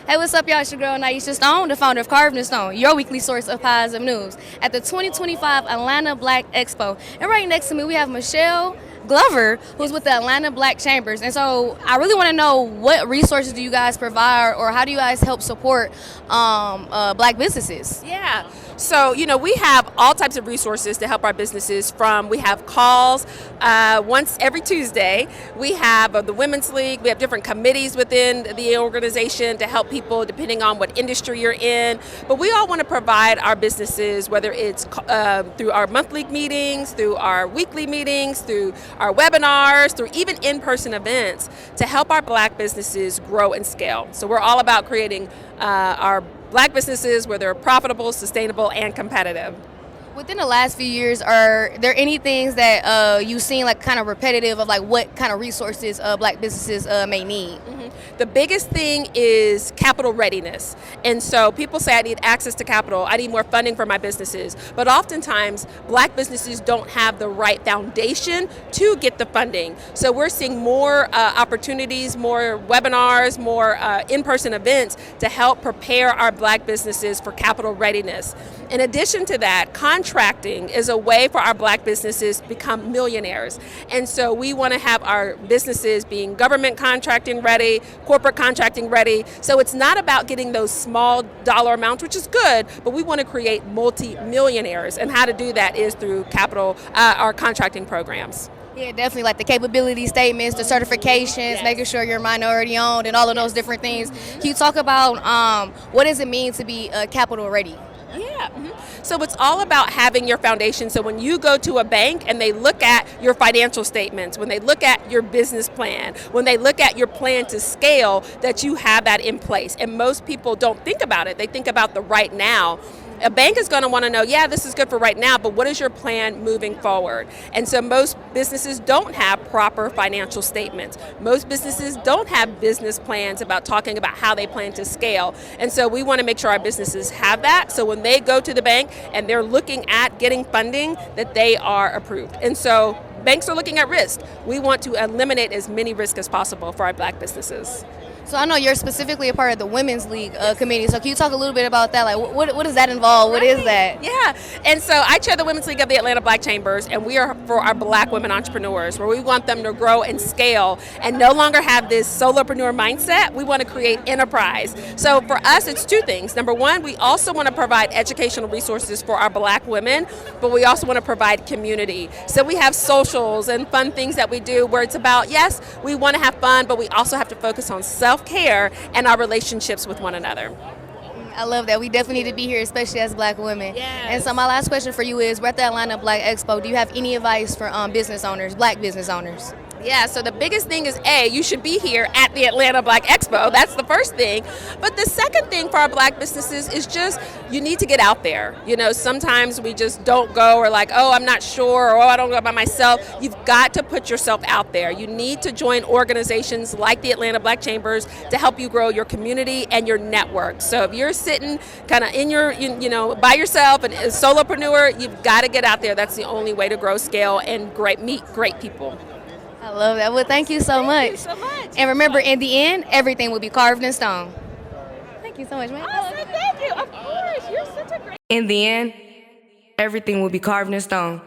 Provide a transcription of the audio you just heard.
Hey, what's up, y'all? It's your girl, Nyesha Stone, the founder of Carvd, your weekly source of positive news at the 2025 Atlanta Black Expo. And right next to me, we have Michelle Glover, who's with the Atlanta Black Chambers. And so I really want to know, what resources do you guys provide, or how do you guys help support black businesses? Yeah. So, we have all types of resources to help our businesses. We have calls once every Tuesday. We have the Women's League. We have different committees within the organization to help people depending on what industry you're in. But we all want to provide our businesses, whether it's through our monthly meetings, through our weekly meetings, through our webinars, through even in-person events, to help our black businesses grow and scale. So we're all about creating our black businesses where they're profitable, sustainable, and competitive. Within the last few years, are there any things that you've seen like kind of repetitive of like what kind of resources black businesses may need? The biggest thing is capital readiness. And so people say, I need access to capital, I need more funding for my businesses. But oftentimes, black businesses don't have the right foundation to get the funding. So we're seeing more opportunities, more webinars, more in-person events to help prepare our black businesses for capital readiness. In addition to that, contracting is a way for our black businesses to become millionaires. And so we want to have our businesses being government contracting ready, corporate contracting ready. So it's not about getting those small dollar amounts, which is good, but we want to create multi-millionaires. And how to do that is through capital, our contracting programs. Yeah, definitely, like the capability statements, the certifications, Yes. making sure you're minority owned and all of those different things. Can you talk about what does it mean to be capital ready? Yeah. So it's all about having your foundation. So when you go to a bank and they look at your financial statements, when they look at your business plan, when they look at your plan to scale, that you have that in place. And most people don't think about it. They think about the right now. A bank is going to want to know, yeah, this is good for right now, but what is your plan moving forward? And so most businesses don't have proper financial statements. Most businesses don't have business plans about talking about how they plan to scale. And so we want to make sure our businesses have that. So when they go to the bank and they're looking at getting funding, that they are approved. And so banks are looking at risk. We want to eliminate as many risks as possible for our black businesses. So I know you're specifically a part of the Women's League committee. So can you talk a little bit about that? Like, what does that involve? What is that? Yeah, and so I chair the Women's League of the Atlanta Black Chambers, and we are for our black women entrepreneurs, where we want them to grow and scale and no longer have this solopreneur mindset. We want to create enterprise. So for us, it's two things. Number one, we also want to provide educational resources for our black women, but we also want to provide community. So we have socials and fun things that we do where it's about, yes, we want to have fun, but we also have to focus on self-care and our relationships with one another. I love that. We definitely need to be here, especially as black women. Yes. And so my last question for you is, we're at the Atlanta Black Expo. Do you have any advice for business owners, black business owners? Yeah, so the biggest thing is, you should be here at the Atlanta Black Expo. That's the first thing. But the second thing for our black businesses is just, you need to get out there. Sometimes we just don't go, or like, oh, I'm not sure, or oh, I don't go by myself. You've got to put yourself out there. You need to join organizations like the Atlanta Black Chambers to help you grow your community and your network. So if you're sitting kind of in your, by yourself and a solopreneur, you've got to get out there. That's the only way to grow, scale, and meet great people. I love that. Well, thank you so much. Thank you so much. And remember, in the end, everything will be carved in stone. Thank you so much, man. Awesome, thank you. Of course, you're such a great. In the end, everything will be carved in stone.